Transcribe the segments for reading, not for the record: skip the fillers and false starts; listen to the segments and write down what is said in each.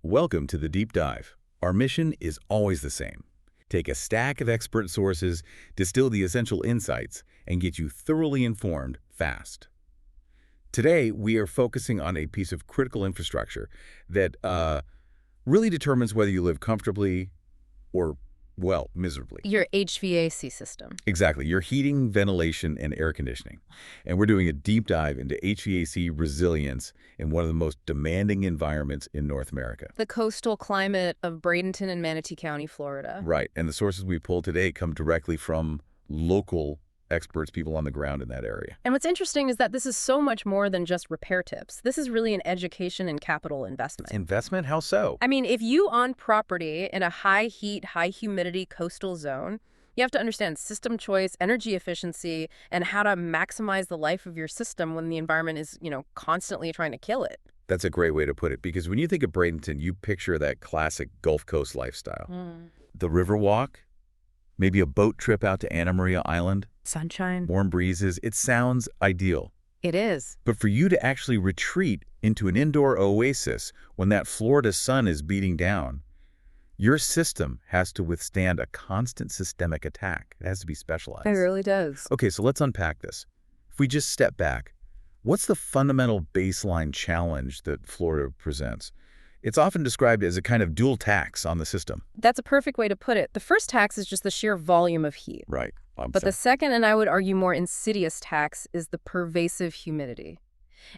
Welcome to the Deep Dive. Our mission is always the same. Take a stack of expert sources, distill the essential insights, and get you thoroughly informed fast. Today, we are focusing on a piece of critical infrastructure that really determines whether you live comfortably or, well, miserably. Your HVAC system. Exactly, your heating, ventilation, and air conditioning. And we're doing a deep dive into HVAC resilience in one of the most demanding environments in North America. The coastal climate of Bradenton and Manatee County, Florida. Right, and the sources we pulled today come directly from local experts, people on the ground in that area. And what's interesting is that this is so much more than just repair tips. This is really an education and capital investment. Investment? How so? I mean, if you own property in a high heat, high humidity coastal zone, you have to understand system choice, energy efficiency, and how to maximize the life of your system when the environment is, constantly trying to kill it. That's a great way to put it, because when you think of Bradenton, you picture that classic Gulf Coast lifestyle. The river walk, maybe a boat trip out to Anna Maria Island. Sunshine. Warm breezes. It sounds ideal. It is. But for you to actually retreat into an indoor oasis when that Florida sun is beating down, your system has to withstand a constant systemic attack. It has to be specialized. It really does. Okay, so let's unpack this. If we just step back, what's the fundamental baseline challenge that Florida presents? It's often described as a kind of dual tax on the system. That's a perfect way to put it. The first tax is just the sheer volume of heat. Right. But the second, and I would argue more insidious tax, is the pervasive humidity.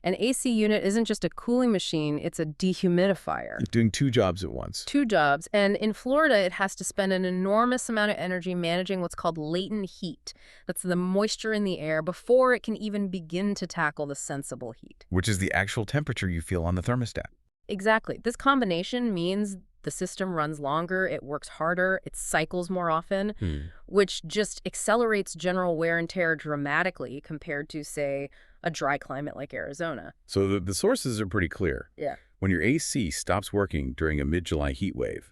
An AC unit isn't just a cooling machine, it's a dehumidifier. You're doing two jobs at once. Two jobs. And in Florida, it has to spend an enormous amount of energy managing what's called latent heat. That's the moisture in the air before it can even begin to tackle the sensible heat. Which is the actual temperature you feel on the thermostat. Exactly. This combination means the system runs longer, it works harder, it cycles more often, which just accelerates general wear and tear dramatically compared to, say, a dry climate like Arizona. So the sources are pretty clear. Yeah. When your AC stops working during a mid-July heat wave,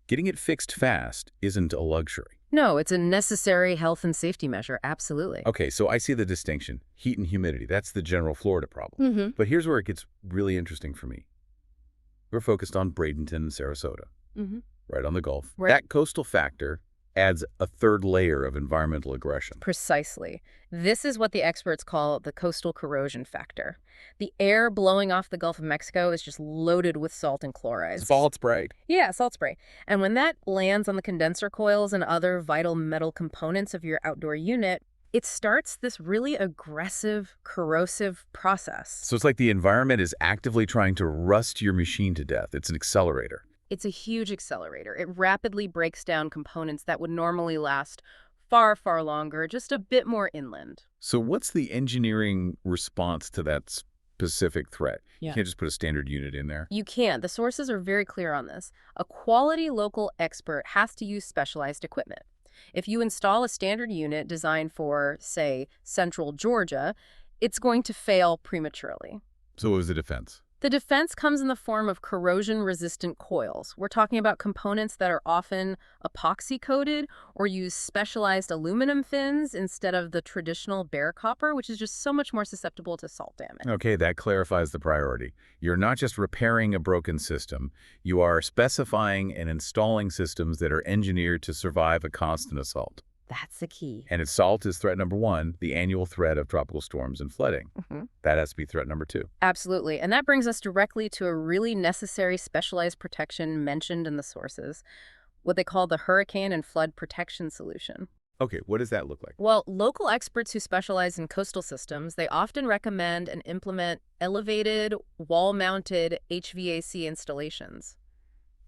getting it fixed fast isn't a luxury. No, it's a necessary health and safety measure, absolutely. Okay, so I see the distinction. Heat and humidity, that's the general Florida problem. But here's where it gets really interesting for me. We're focused on Bradenton and Sarasota, right on the Gulf. Right. That coastal factor adds a third layer of environmental aggression. Precisely. This is what the experts call the coastal corrosion factor. The air blowing off the Gulf of Mexico is just loaded with salt and chlorides. Salt spray. Yeah, salt spray. And when that lands on the condenser coils and other vital metal components of your outdoor unit, it starts this really aggressive, corrosive process. So it's like the environment is actively trying to rust your machine to death. It's an accelerator. It's a huge accelerator. It rapidly breaks down components that would normally last far, far longer, just a bit more inland. So what's the engineering response to that specific threat? Yeah. You can't just put a standard unit in there. You can't. The sources are very clear on this. A quality local expert has to use specialized equipment. If you install a standard unit designed for, say, central Georgia, it's going to fail prematurely. So what was the defense? The defense comes in the form of corrosion-resistant coils. We're talking about components that are often epoxy-coated or use specialized aluminum fins instead of the traditional bare copper, which is just so much more susceptible to salt damage. Okay, that clarifies the priority. You're not just repairing a broken system. You are specifying and installing systems that are engineered to survive a constant assault. That's the key. And assault is threat number one, the annual threat of tropical storms and flooding. That has to be threat number two. Absolutely. And that brings us directly to a really necessary specialized protection mentioned in the sources, what they call the hurricane and flood protection solution. Okay, what does that look like? Well, local experts who specialize in coastal systems, they often recommend and implement elevated, wall-mounted HVAC installations.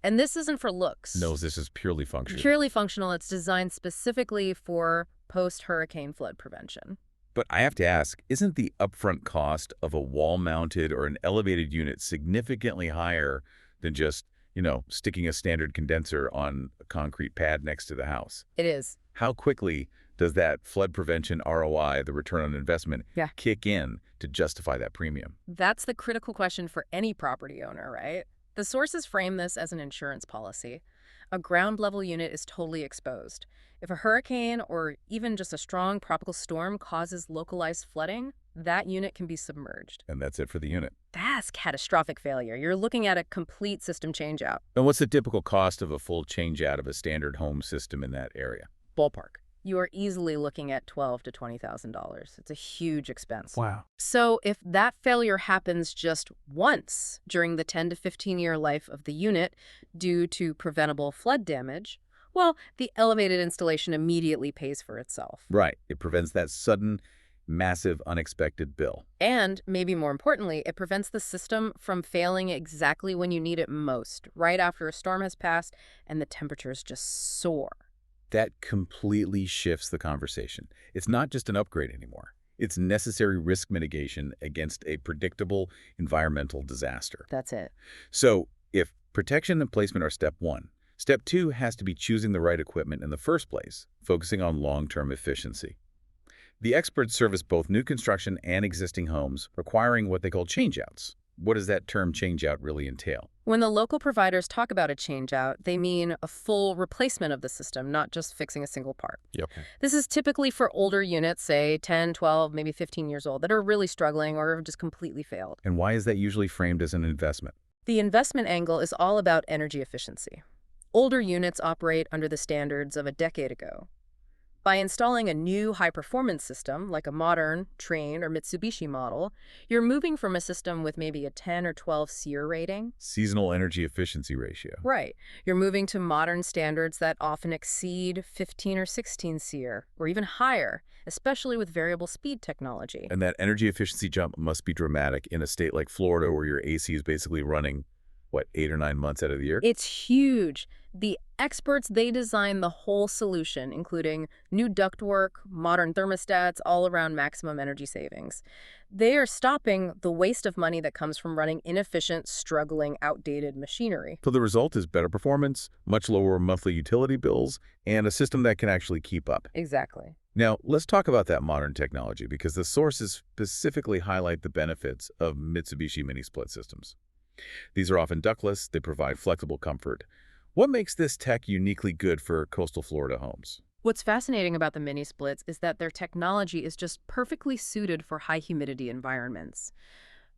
And this isn't for looks. No, this is purely functional. Purely functional. It's designed specifically for post-hurricane flood prevention. But I have to ask, isn't the upfront cost of a wall-mounted or an elevated unit significantly higher than just, sticking a standard condenser on a concrete pad next to the house? It is. How quickly does that flood prevention ROI, the return on investment, kick in to justify that premium? That's the critical question for any property owner, right? The sources frame this as an insurance policy. A ground-level unit is totally exposed. If a hurricane or even just a strong tropical storm causes localized flooding, that unit can be submerged. And that's it for the unit. That's catastrophic failure. You're looking at a complete system changeout. And what's the typical cost of a full change-out of a standard home system in that area? Ballpark. You are easily looking at $12,000 to $20,000. It's a huge expense. Wow. So if that failure happens just once during the 10 to 15-year life of the unit due to preventable flood damage, well, the elevated installation immediately pays for itself. Right. It prevents that sudden, massive, unexpected bill. And maybe more importantly, it prevents the system from failing exactly when you need it most, right after a storm has passed and the temperatures just soar. That completely shifts the conversation. It's not just an upgrade anymore. It's necessary risk mitigation against a predictable environmental disaster. That's it. So if protection and placement are step one, step two has to be choosing the right equipment in the first place, focusing on long-term efficiency. The experts service both new construction and existing homes, requiring what they call changeouts. What does that term changeout really entail? When the local providers talk about a changeout, they mean a full replacement of the system, not just fixing a single part. Yep. This is typically for older units, say 10, 12, maybe 15 years old, that are really struggling or have just completely failed. And why is that usually framed as an investment? The investment angle is all about energy efficiency. Older units operate under the standards of a decade ago. By installing a new high-performance system, like a modern Trane or Mitsubishi model, you're moving from a system with maybe a 10 or 12 SEER rating. Seasonal energy efficiency ratio. Right. You're moving to modern standards that often exceed 15 or 16 SEER, or even higher, especially with variable speed technology. And that energy efficiency jump must be dramatic in a state like Florida where your AC is basically running, 8 or 9 months out of the year? It's huge. The experts, they design the whole solution, including new ductwork, modern thermostats, all around maximum energy savings. They are stopping the waste of money that comes from running inefficient, struggling, outdated machinery. So the result is better performance, much lower monthly utility bills, and a system that can actually keep up. Exactly. Now, let's talk about that modern technology because the sources specifically highlight the benefits of Mitsubishi mini-split systems. These are often ductless, they provide flexible comfort. What makes this tech uniquely good for coastal Florida homes? What's fascinating about the mini splits is that their technology is just perfectly suited for high humidity environments.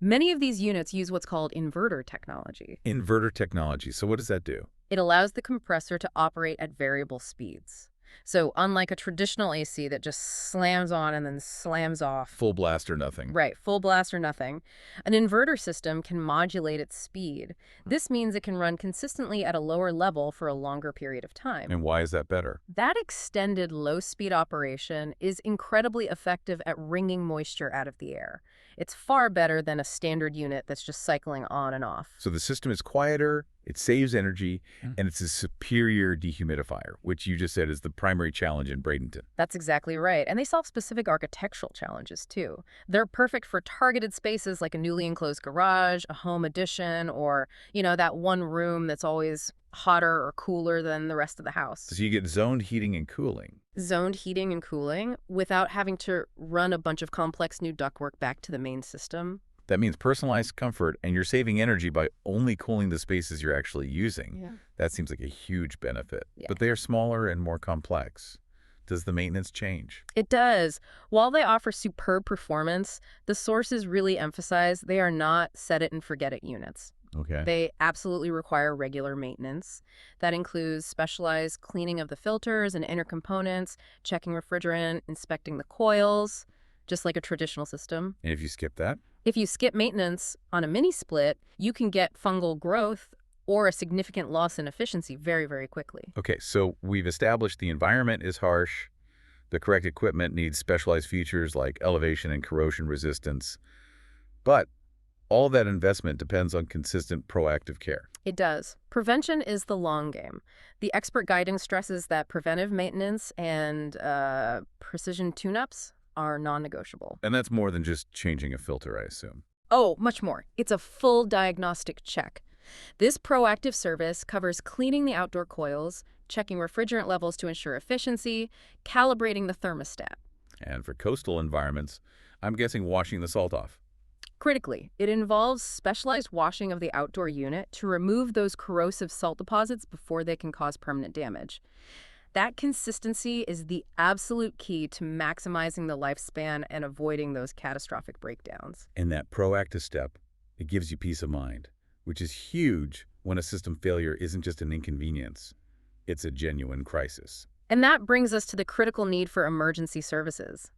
Many of these units use what's called inverter technology. Inverter technology. So what does that do? It allows the compressor to operate at variable speeds. So unlike a traditional AC that just slams on and then slams off. Full blast or nothing. Right, full blast or nothing. An inverter system can modulate its speed. This means it can run consistently at a lower level for a longer period of time. And why is that better? That extended low-speed operation is incredibly effective at wringing moisture out of the air. It's far better than a standard unit that's just cycling on and off. So the system is quieter, it saves energy, and it's a superior dehumidifier, which you just said is the primary challenge in Bradenton. That's exactly right. And they solve specific architectural challenges, too. They're perfect for targeted spaces like a newly enclosed garage, a home addition, or, that one room that's always hotter or cooler than the rest of the house. So you get zoned heating and cooling. Zoned heating and cooling without having to run a bunch of complex new ductwork back to the main system. That means personalized comfort, and you're saving energy by only cooling the spaces you're actually using. Yeah. That seems like a huge benefit. Yeah. But they are smaller and more complex. Does the maintenance change? It does. While they offer superb performance, the sources really emphasize they are not set-it-and-forget-it units. Okay. They absolutely require regular maintenance. That includes specialized cleaning of the filters and inner components, checking refrigerant, inspecting the coils, just like a traditional system. And if you skip that? If you skip maintenance on a mini split, you can get fungal growth or a significant loss in efficiency very, very quickly. Okay, so we've established the environment is harsh. The correct equipment needs specialized features like elevation and corrosion resistance. But all that investment depends on consistent proactive care. It does. Prevention is the long game. The expert guidance stresses that preventive maintenance and precision tune-ups are non-negotiable. And that's more than just changing a filter, I assume. Oh, much more. It's a full diagnostic check. This proactive service covers cleaning the outdoor coils, checking refrigerant levels to ensure efficiency, calibrating the thermostat. And for coastal environments, I'm guessing washing the salt off. Critically, it involves specialized washing of the outdoor unit to remove those corrosive salt deposits before they can cause permanent damage. That consistency is the absolute key to maximizing the lifespan and avoiding those catastrophic breakdowns. And that proactive step, it gives you peace of mind, which is huge when a system failure isn't just an inconvenience. It's a genuine crisis. And that brings us to the critical need for emergency services.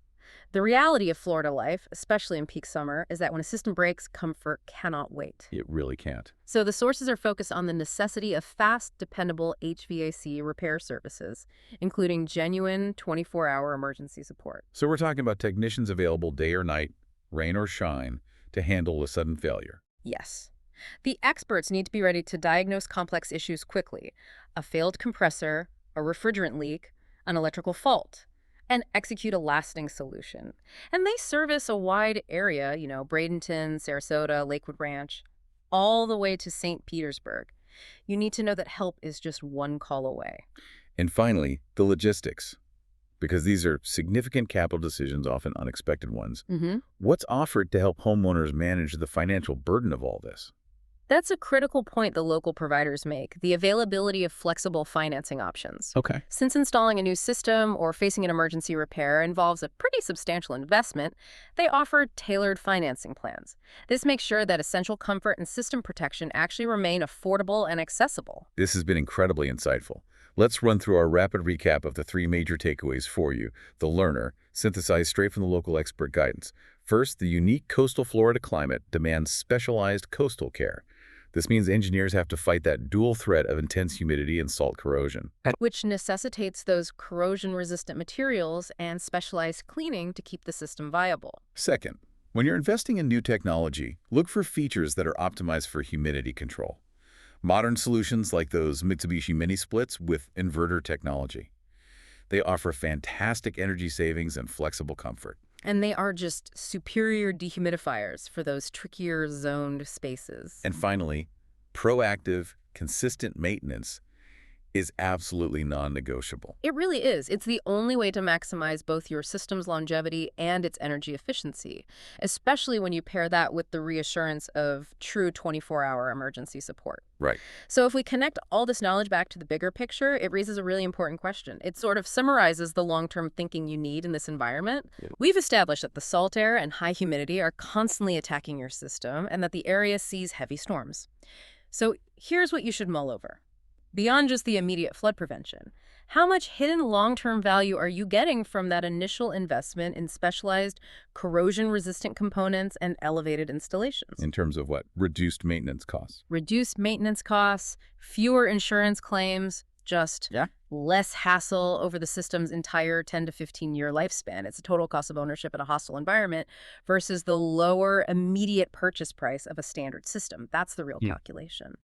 The reality of Florida life, especially in peak summer, is that when a system breaks, comfort cannot wait. It really can't. So the sources are focused on the necessity of fast, dependable HVAC repair services, including genuine 24-hour emergency support. So we're talking about technicians available day or night, rain or shine, to handle a sudden failure. Yes. The experts need to be ready to diagnose complex issues quickly: a failed compressor, a refrigerant leak, an electrical fault, and execute a lasting solution. And they service a wide area, Bradenton, Sarasota, Lakewood Ranch, all the way to St. Petersburg. You need to know that help is just one call away. And finally, the logistics. Because these are significant capital decisions, often unexpected ones. What's offered to help homeowners manage the financial burden of all this? That's a critical point the local providers make: the availability of flexible financing options. Okay. Since installing a new system or facing an emergency repair involves a pretty substantial investment, they offer tailored financing plans. This makes sure that essential comfort and system protection actually remain affordable and accessible. This has been incredibly insightful. Let's run through our rapid recap of the 3 major takeaways for you, the learner, synthesized straight from the local expert guidance. First, the unique coastal Florida climate demands specialized coastal care. This means engineers have to fight that dual threat of intense humidity and salt corrosion. Which necessitates those corrosion-resistant materials and specialized cleaning to keep the system viable. Second, when you're investing in new technology, look for features that are optimized for humidity control. Modern solutions like those Mitsubishi mini splits with inverter technology. They offer fantastic energy savings and flexible comfort. And they are just superior dehumidifiers for those trickier zoned spaces. And finally, proactive, consistent maintenance is absolutely non-negotiable. It really is. It's the only way to maximize both your system's longevity and its energy efficiency, especially when you pair that with the reassurance of true 24-hour emergency support. Right. So if we connect all this knowledge back to the bigger picture, it raises a really important question. It sort of summarizes the long-term thinking you need in this environment. We've established that the salt air and high humidity are constantly attacking your system and that the area sees heavy storms. So here's what you should mull over. Beyond just the immediate flood prevention, how much hidden long-term value are you getting from that initial investment in specialized corrosion-resistant components and elevated installations? In terms of what? Reduced maintenance costs. Reduced maintenance costs, fewer insurance claims, just less hassle over the system's entire 10 to 15-year lifespan. It's a total cost of ownership in a hostile environment versus the lower immediate purchase price of a standard system. That's the real calculation.